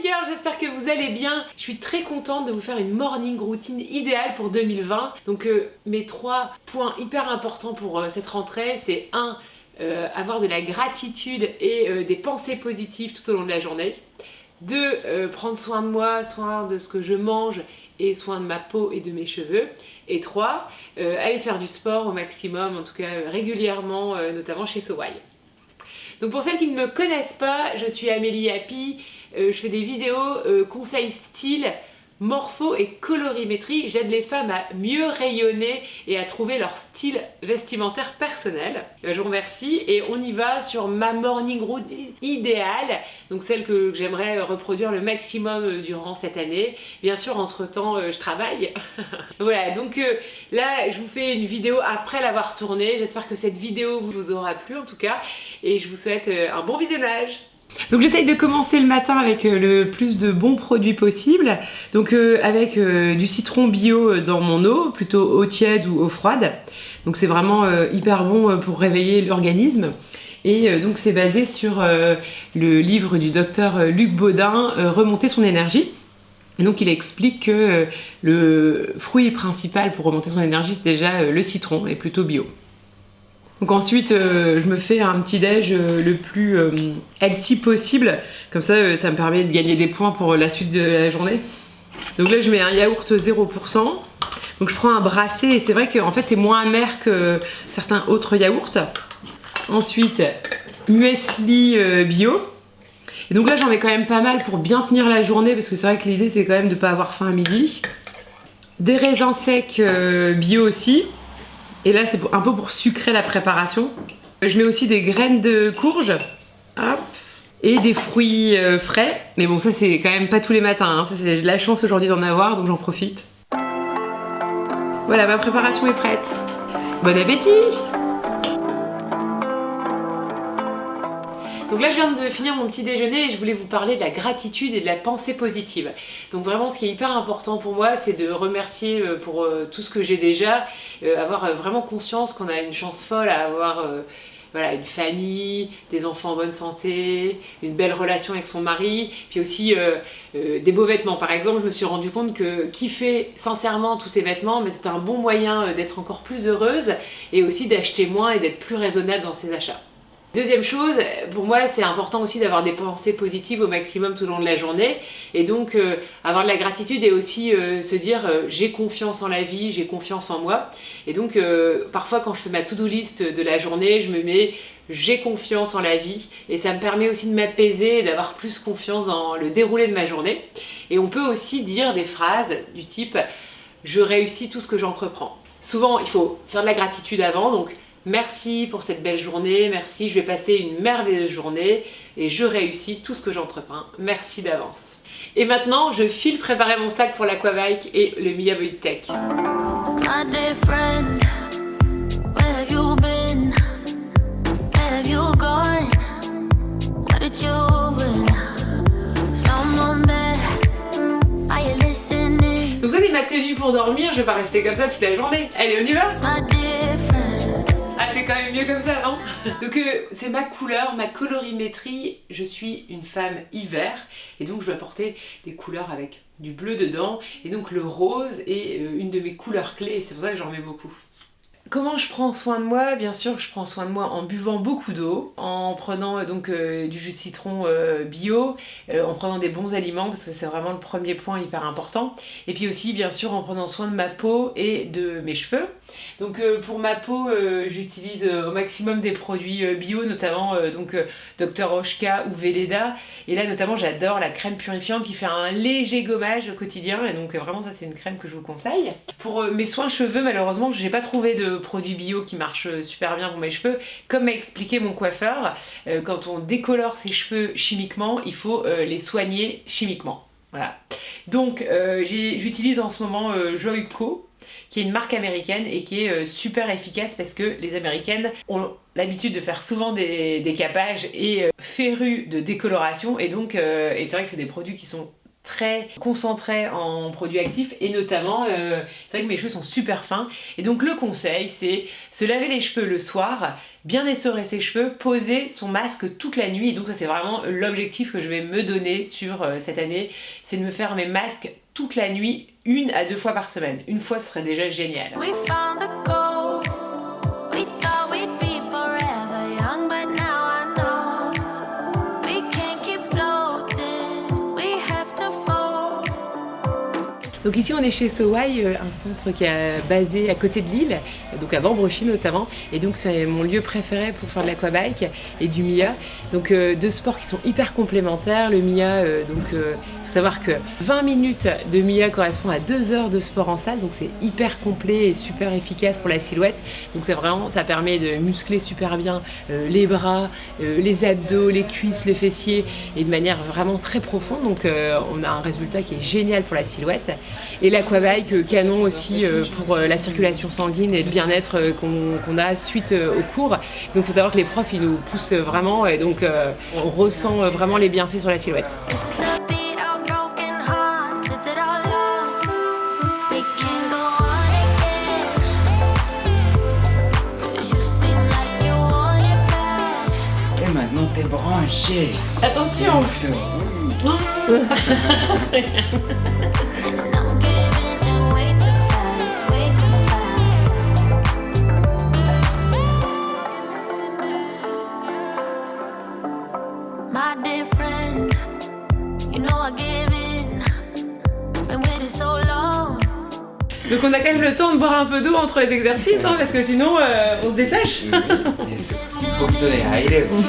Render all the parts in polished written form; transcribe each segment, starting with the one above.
girls, j'espère que vous allez bien. Je suis très contente de vous faire une morning routine idéale pour 2020. Donc mes 3 points hyper importants pour cette rentrée, c'est 1. Avoir de la gratitude et des pensées positives tout au long de la journée. 2. Prendre soin de moi, soin de ce que je mange et soin de ma peau et de mes cheveux. Et 3. Aller faire du sport au maximum, en tout cas régulièrement, notamment chez Sowai. Donc pour celles qui ne me connaissent pas, je suis Amélie Happy, je fais des vidéos conseils style, morpho et colorimétrie. J'aide les femmes à mieux rayonner et à trouver leur style vestimentaire personnel. Je vous remercie et on y va sur ma morning routine idéale, donc celle que j'aimerais reproduire le maximum durant cette année. Bien sûr, entre temps, je travaille. Voilà, donc là, je vous fais une vidéo après l'avoir tournée. J'espère que cette vidéo vous aura plu en tout cas et je vous souhaite un bon visionnage. Donc j'essaye de commencer le matin avec le plus de bons produits possible. Donc avec du citron bio dans mon eau, plutôt eau tiède ou eau froide. Donc c'est vraiment hyper bon pour réveiller l'organisme. Et donc c'est basé sur le livre du docteur Luc Baudin, Remonter son énergie. Et donc il explique que le fruit principal pour remonter son énergie, c'est déjà le citron et plutôt bio. Donc ensuite, je me fais un petit déj le plus healthy possible. Comme ça, ça me permet de gagner des points pour la suite de la journée. Donc là, je mets un yaourt 0%. Donc je prends un brassé et c'est vrai qu'en fait, c'est moins amer que certains autres yaourts. Ensuite, muesli bio. Et donc là, j'en mets quand même pas mal pour bien tenir la journée parce que c'est vrai que l'idée, c'est quand même de ne pas avoir faim à midi. Des raisins secs bio aussi. Et là, c'est un peu pour sucrer la préparation. Je mets aussi des graines de courge. Hop. Et des fruits frais. Mais bon, ça, c'est quand même pas tous les matins. Hein. Ça, j'ai de la chance aujourd'hui d'en avoir, donc j'en profite. Voilà, ma préparation est prête. Bon appétit! Donc là je viens de finir mon petit déjeuner et je voulais vous parler de la gratitude et de la pensée positive. Donc vraiment ce qui est hyper important pour moi c'est de remercier pour tout ce que j'ai déjà, avoir vraiment conscience qu'on a une chance folle à avoir voilà, une famille, des enfants en bonne santé, une belle relation avec son mari, puis aussi des beaux vêtements. Par exemple, je me suis rendu compte que kiffer sincèrement tous ces vêtements, mais c'est un bon moyen d'être encore plus heureuse et aussi d'acheter moins et d'être plus raisonnable dans ses achats. Deuxième chose, pour moi c'est important aussi d'avoir des pensées positives au maximum tout au long de la journée et donc avoir de la gratitude et aussi se dire j'ai confiance en la vie, j'ai confiance en moi et donc parfois quand je fais ma to-do list de la journée je me mets j'ai confiance en la vie et ça me permet aussi de m'apaiser et d'avoir plus confiance dans le déroulé de ma journée et on peut aussi dire des phrases du type je réussis tout ce que j'entreprends. Souvent il faut faire de la gratitude avant donc merci pour cette belle journée, merci, je vais passer une merveilleuse journée et je réussis tout ce que j'entreprends. Merci d'avance. Et maintenant, je file préparer mon sac pour l'aquabike et le Mia Body Tech. Donc ça c'est ma tenue pour dormir, je vais pas rester comme ça toute la journée. Allez, on y va? Ah, c'est quand même mieux comme ça, non? Donc c'est ma couleur, ma colorimétrie. Je suis une femme hiver et donc je dois porter des couleurs avec du bleu dedans. Et donc le rose est une de mes couleurs clés et c'est pour ça que j'en mets beaucoup. Comment je prends soin de moi? Bien sûr, je prends soin de moi en buvant beaucoup d'eau, en prenant donc du jus de citron bio, en prenant des bons aliments parce que c'est vraiment le premier point hyper important. Et puis aussi, bien sûr, en prenant soin de ma peau et de mes cheveux. Donc pour ma peau, j'utilise au maximum des produits bio, notamment Dr Oshka ou Velleda. Et là, notamment, j'adore la crème purifiante qui fait un léger gommage au quotidien. Et donc vraiment, ça c'est une crème que je vous conseille. Pour mes soins cheveux, malheureusement, j'ai pas trouvé de produits bio qui marchent super bien pour mes cheveux. Comme m'a expliqué mon coiffeur, quand on décolore ses cheveux chimiquement, il faut les soigner chimiquement. Voilà. Donc j'utilise en ce moment Joico, qui est une marque américaine et qui est super efficace parce que les américaines ont l'habitude de faire souvent des décapages et férus de décoloration et donc et c'est vrai que c'est des produits qui sont très concentré en produits actifs et notamment c'est vrai que mes cheveux sont super fins et donc le conseil c'est se laver les cheveux le soir, bien essorer ses cheveux, poser son masque toute la nuit et donc ça c'est vraiment l'objectif que je vais me donner sur cette année, c'est de me faire mes masques toute la nuit 1 à 2 fois par semaine. Une fois ce serait déjà génial. Donc ici on est chez Sowai, un centre qui est basé à côté de Lille, donc à Vambrochy notamment, et donc c'est mon lieu préféré pour faire de l'aquabike et du Mia. Donc deux sports qui sont hyper complémentaires. Le Mia, faut savoir que 20 minutes de Mia correspond à 2 heures de sport en salle, donc c'est hyper complet et super efficace pour la silhouette. Donc ça permet de muscler super bien les bras, les abdos, les cuisses, les fessiers, et de manière vraiment très profonde. Donc on a un résultat qui est génial pour la silhouette. Et l'aquabike canon aussi pour la circulation sanguine et le bien-être qu'on a suite au cours. Donc il faut savoir que les profs ils nous poussent vraiment et donc on ressent vraiment les bienfaits sur la silhouette. Et maintenant t'es branché. Attention. Donc on a quand même le temps de boire un peu d'eau entre les exercices, hein, parce que sinon on se dessèche. Un poquito de aire aussi.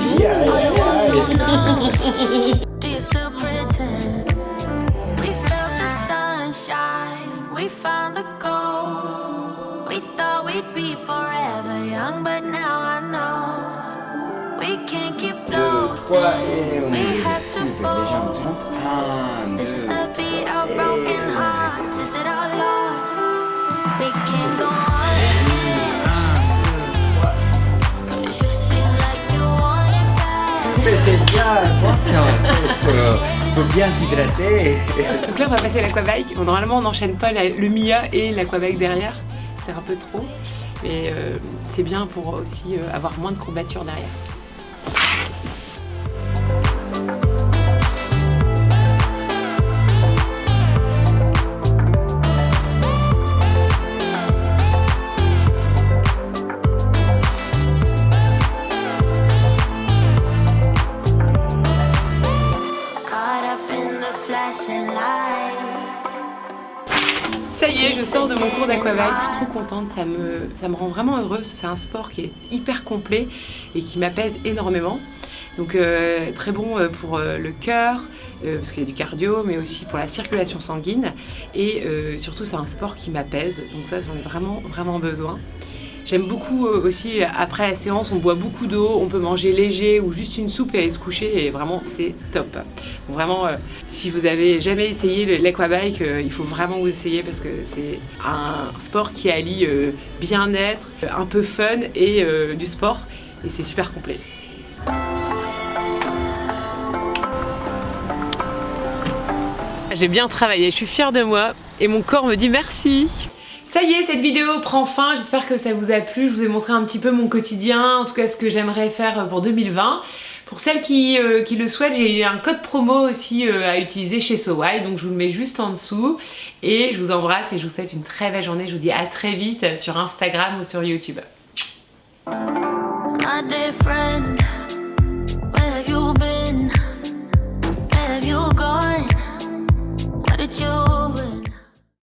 Et on exercice de légende trompe. 1, 2, 3. Mais c'est bien, attention, faut bien s'hydrater. Donc là on va passer à l'aquabike. Bon, normalement on n'enchaîne pas le Mia et l'aquabike derrière, c'est un peu trop. Mais c'est bien pour aussi avoir moins de courbatures derrière. Ça y est, je sors de mon cours d'aquabike, je suis trop contente, ça me rend vraiment heureuse. C'est un sport qui est hyper complet et qui m'apaise énormément. Donc très bon pour le cœur, parce qu'il y a du cardio, mais aussi pour la circulation sanguine. Et surtout c'est un sport qui m'apaise, donc ça j'en ai vraiment, vraiment besoin. J'aime beaucoup aussi, après la séance, on boit beaucoup d'eau, on peut manger léger ou juste une soupe et aller se coucher et vraiment c'est top. Donc vraiment, si vous avez jamais essayé l'aquabike, il faut vraiment vous essayer parce que c'est un sport qui allie bien-être, un peu fun et du sport et c'est super complet. J'ai bien travaillé, je suis fière de moi et mon corps me dit merci. Ça y est, cette vidéo prend fin, j'espère que ça vous a plu, je vous ai montré un petit peu mon quotidien, en tout cas ce que j'aimerais faire pour 2020. Pour celles qui le souhaitent, j'ai un code promo aussi à utiliser chez Sowai, donc je vous le mets juste en dessous. Et je vous embrasse et je vous souhaite une très belle journée, je vous dis à très vite sur Instagram ou sur YouTube.